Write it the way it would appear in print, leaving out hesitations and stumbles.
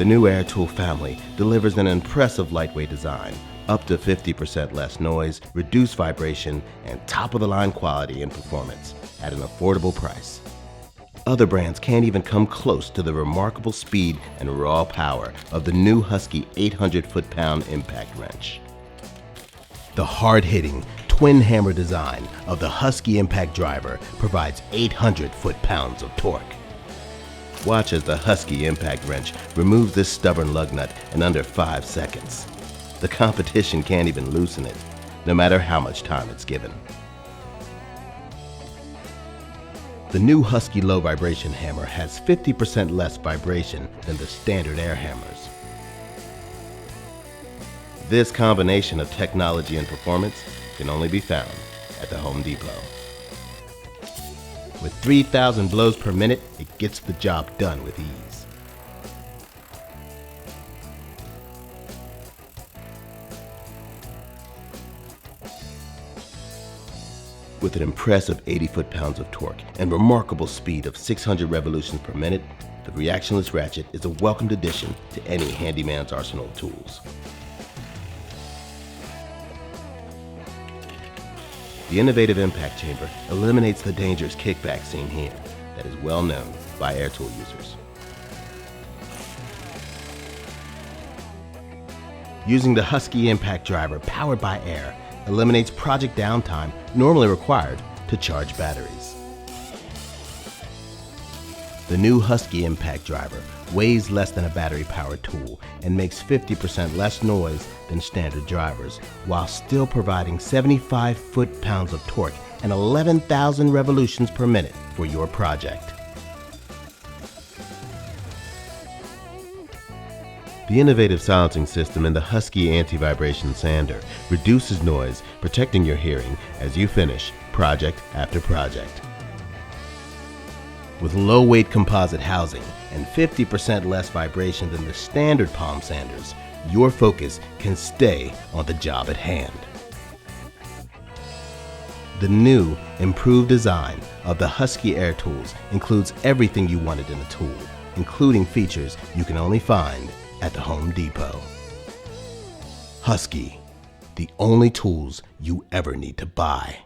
The new Air Tool family delivers an impressive lightweight design, up to 50% less noise, reduced vibration, and top-of-the-line quality and performance at an affordable price. Other brands can't even come close to the remarkable speed and raw power of the new Husky 800 foot-pound impact wrench. The hard-hitting, twin-hammer design of the Husky impact driver provides 800 foot-pounds of torque. Watch as the Husky impact wrench removes this stubborn lug nut in under 5 seconds. The competition can't even loosen it, no matter how much time it's given. The new Husky low vibration hammer has 50% less vibration than the standard air hammers. This combination of technology and performance can only be found at the Home Depot. With 3,000 blows per minute, it gets the job done with ease. With an impressive 80 foot-pounds of torque and remarkable speed of 600 revolutions per minute, the reactionless ratchet is a welcomed addition to any handyman's arsenal of tools. The innovative impact chamber eliminates the dangerous kickback seen here that is well known by air tool users. Using the Husky impact driver powered by air eliminates project downtime normally required to charge batteries. The new Husky impact driver weighs less than a battery-powered tool and makes 50% less noise than standard drivers, while still providing 75 foot-pounds of torque and 11,000 revolutions per minute for your project. The innovative silencing system in the Husky anti-vibration sander reduces noise, protecting your hearing as you finish project after project. With low-weight composite housing and 50% less vibration than the standard palm sanders, your focus can stay on the job at hand. The new, improved design of the Husky Air Tools includes everything you wanted in a tool, including features you can only find at the Home Depot. Husky, the only tools you ever need to buy.